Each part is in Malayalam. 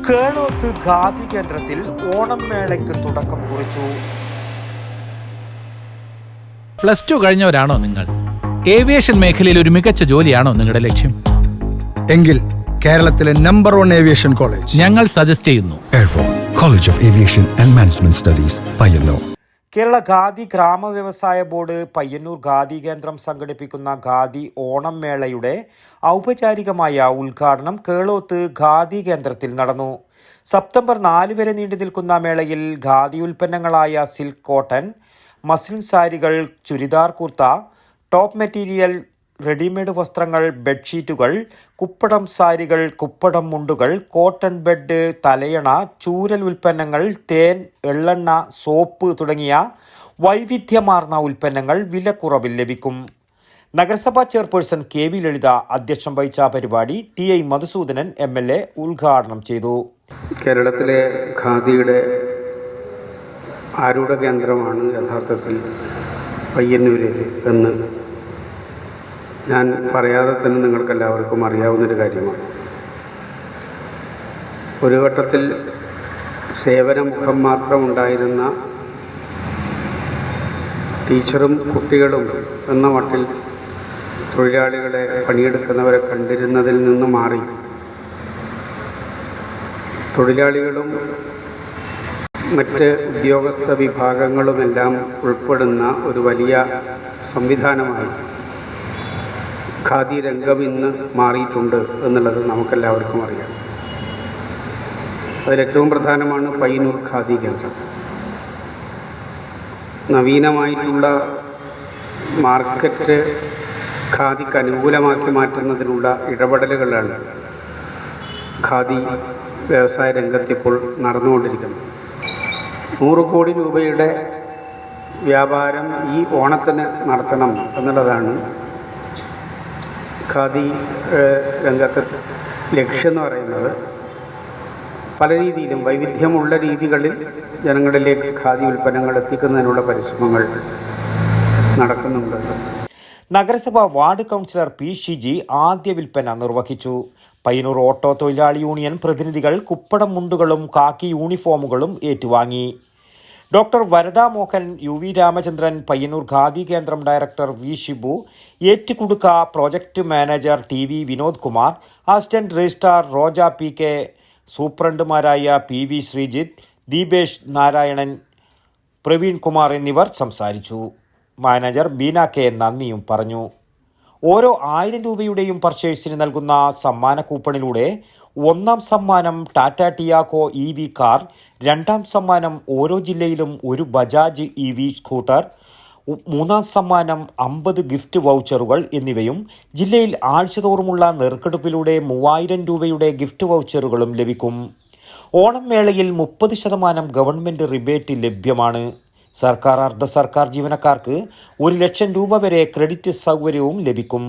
കേളോത്ത് ഖാദി കേന്ദ്രത്തിൽ ഓണം മേളയ്ക്ക് തുടക്കം കുറിച്ചു. +2 കഴിഞ്ഞവരാണോ നിങ്ങൾ? ഏവിയേഷൻ മേഖലയിൽ ഒരു മികച്ച ജോലിയാണോ നിങ്ങളുടെ ലക്ഷ്യം? എങ്കിൽ കേരളത്തിലെ നമ്പർ 1 ഏവിയേഷൻ കോളേജ് ഞങ്ങൾ സജസ്റ്റ് ചെയ്യുന്നു. Airport college of aviation and management studies, Payyanur. Kerala khadi ഗ്രാമ വ്യവസായ ബോർഡ് പയ്യന്നൂർ ഖാദി കേന്ദ്രം സംഘടിപ്പിക്കുന്ന ഖാദി ഓണം മേളയുടെ ഔപചാരികമായ ഉദ്ഘാടനം കേളോത്ത് ഖാദി കേന്ദ്രത്തിൽ നടന്നു. സെപ്റ്റംബർ 4 വരെ നീണ്ടു നിൽക്കുന്ന മേളയിൽ ഖാദി ഉൽപ്പന്നങ്ങളായ സിൽക്ക് കോട്ടൺ, മസ്ലിൻ സാരികൾ, churidar kurta, top material, readymade വസ്ത്രങ്ങൾ, ബെഡ്ഷീറ്റുകൾ, കുപ്പടം സാരികൾ, കുപ്പടം മുണ്ടുകൾ, കോട്ടൺ ബെഡ്, തലയണ, ചൂരൽ ഉൽപ്പന്നങ്ങൾ, തേൻ, എള്ളെണ്ണ, സോപ്പ് തുടങ്ങിയ വൈവിധ്യമാർന്ന ഉൽപ്പന്നങ്ങൾ വിലക്കുറവിൽ ലഭിക്കും. നഗരസഭാ ചെയർപേഴ്സൺ KV ലളിത അധ്യക്ഷം വഹിച്ച പരിപാടി TI മധുസൂദനൻ MLA ഉദ്ഘാടനം ചെയ്തു. കേരളത്തിലെ ഖാദിയുടെ ആരൂഢ കേന്ദ്രമാണ് യഥാർത്ഥത്തിൽ പയ്യന്നൂര് എന്ന് ഞാൻ പറയാതെ തന്നെ നിങ്ങൾക്കെല്ലാവർക്കും അറിയാവുന്നൊരു കാര്യമാണ്. ഒരു ഘട്ടത്തിൽ സേവനമുഖം മാത്രമുണ്ടായിരുന്ന ടീച്ചറും കുട്ടികളും എന്ന മട്ടിൽ തൊഴിലാളികളെ പണിയെടുക്കുന്നവരെ കണ്ടിരുന്നതിൽ നിന്ന് മാറി തൊഴിലാളികളും മറ്റ് ഉദ്യോഗസ്ഥ വിഭാഗങ്ങളുമെല്ലാം ഉൾപ്പെടുന്ന ഒരു വലിയ സംവിധാനമായി ഖാദി രംഗം ഇന്ന് മാറിയിട്ടുണ്ട് എന്നുള്ളത് നമുക്കെല്ലാവർക്കും അറിയാം. അതിലേറ്റവും പ്രധാനമാണ് പയ്യന്നൂർ ഖാദി കേന്ദ്രം. നവീനമായിട്ടുള്ള മാർക്കറ്റ് ഖാദിക്ക് അനുകൂലമാക്കി മാറ്റുന്നതിനുള്ള ഇടപെടലുകളാണ് ഖാദി വ്യവസായ രംഗത്തിപ്പോൾ നടന്നുകൊണ്ടിരിക്കുന്നത്. 100 കോടി രൂപയുടെ വ്യാപാരം ഈ ഓണത്തിന് നടത്തണം എന്നുള്ളതാണ് ഖാദി രംഗത്ത് ലക്ഷ്യം എന്ന് പറയുന്നത്. പല രീതിയിലും വൈവിധ്യമുള്ള രീതികളിൽ ജനങ്ങളിലേക്ക് ഖാദി ഉൽപ്പന്നങ്ങൾ എത്തിക്കുന്നതിനുള്ള പരിശ്രമങ്ങൾ നടക്കുന്നുണ്ട്. നഗരസഭ വാർഡ് കൗൺസിലർ P. ഷിജി ആദ്യ വിൽപ്പന നിർവഹിച്ചു. പയ്യന്നൂർ ഓട്ടോ തൊഴിലാളി യൂണിയൻ പ്രതിനിധികൾ കുപ്പടം മുണ്ടുകളും കാക്കി യൂണിഫോമുകളും ഏറ്റുവാങ്ങി. ഡോക്ടർ വരദ മോഹൻ, UV രാമചന്ദ്രൻ, പയ്യന്നൂർ ഖാദി കേന്ദ്രം director V. Shibu, Ettukudukka project manager TV Vinod Kumar, assistant registrar Roja PK, സൂപ്രണ്ടുമാരായ PV Sreejith, Deepesh Narayanan, Praveen Kumar എന്നിവർ സംസാരിച്ചു. മാനേജർ ബീന K നന്ദിയും പറഞ്ഞു. ഓരോ 1000 രൂപയുടെയും പർച്ചേസിന് നൽകുന്ന സമ്മാന കൂപ്പണിലൂടെ 1ാം സമ്മാനം ടാറ്റ ടിയാഗോ EV കാർ, 2ാം സമ്മാനം ഓരോ ജില്ലയിലും ഒരു ബജാജ് EV സ്കൂട്ടർ, 3ാം സമ്മാനം 50 ഗിഫ്റ്റ് വൗച്ചറുകൾ എന്നിവയും ജില്ലയിൽ ആഴ്ചതോറുമുള്ള നെറുക്കെടുപ്പിലൂടെ 3000 രൂപയുടെ ഗിഫ്റ്റ് വൗച്ചറുകളും ലഭിക്കും. ഓണം മേളയിൽ 30% ഗവൺമെൻറ് റിബേറ്റ് ലഭ്യമാണ്. സർക്കാർ, അർദ്ധ സർക്കാർ ജീവനക്കാർക്ക് 1 ലക്ഷം രൂപ വരെ ക്രെഡിറ്റ് സൗകര്യവും ലഭിക്കും.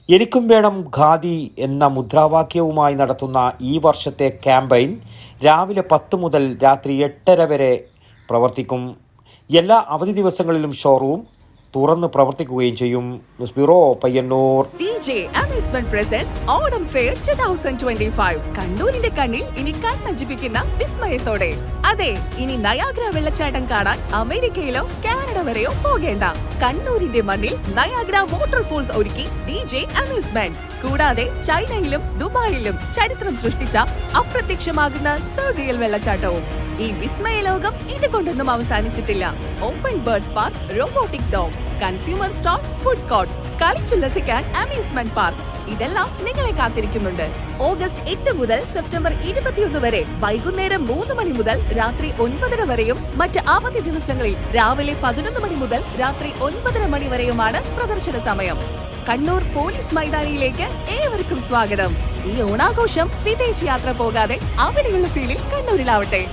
എനിക്കും വേണം ഖാദി എന്ന മുദ്രാവാക്യവുമായി നടത്തുന്ന ഈ വർഷത്തെ ക്യാമ്പയിൻ രാവിലെ 10 മുതൽ രാത്രി 8:30 വരെ പ്രവർത്തിക്കും. എല്ലാ അവധി ദിവസങ്ങളിലും ഷോറൂം തുറന്ന് പ്രവർത്തിക്കുകയും ചെയ്യും. News bureau, Payyanur. DJ amusement presents Onam fair 2025. കണ്ണൂരിന്റെ കണ്ണിൽ ഇനി കണ്ണഞ്ചിപ്പിക്കുന്ന വിസ്മയത്തോടെ. അതെ, ഇനി നയാഗ്ര വെള്ളച്ചാട്ടം കാണാൻ അമേരിക്കയിലോ കാനഡ വരെയോ പോകേണ്ട. കണ്ണൂരിന്റെ മണ്ണിൽ നയാഗ്ര വാട്ടർഫോൾസ് ഒരുക്കി DJ അമ്യൂസ്മെന്റ്. കൂടാതെ ചൈനയിലും ദുബായിലും ചരിത്രം സൃഷ്ടിച്ച അപ്രത്യക്ഷമാകുന്ന സർറിയൽ വെള്ളച്ചാട്ടവും. ഈ വിസ്മയ ലോകം ഇതുകൊണ്ടൊന്നും അവസാനിച്ചിട്ടില്ല. Open birds park, robotic dome, consumer store, food court, കളിച്ചുല്ലസിക്കാൻ അമ്യൂസ്മെന്റ് പാർക്ക്, ഇതെല്ലാം നിങ്ങളെ കാത്തിരിക്കുന്നുണ്ട്. ഓഗസ്റ്റ് 8 മുതൽ സെപ്റ്റംബർ 21 വരെ വൈകുന്നേരം 3 മണി മുതൽ രാത്രി 9:30 വരെയും മറ്റ് അവധി ദിവസങ്ങളിൽ രാവിലെ 11 മണി മുതൽ രാത്രി 9:30 മണി വരെയുമാണ് പ്രദർശന സമയം. കണ്ണൂർ പോലീസ് മൈതാനിയിലേക്ക് ഏവർക്കും സ്വാഗതം. ഈ ഓണാഘോഷം വിദേശ യാത്ര പോകാതെ അവിടെയുള്ള ഫീലിൽ കണ്ണൂരിലാവട്ടെ.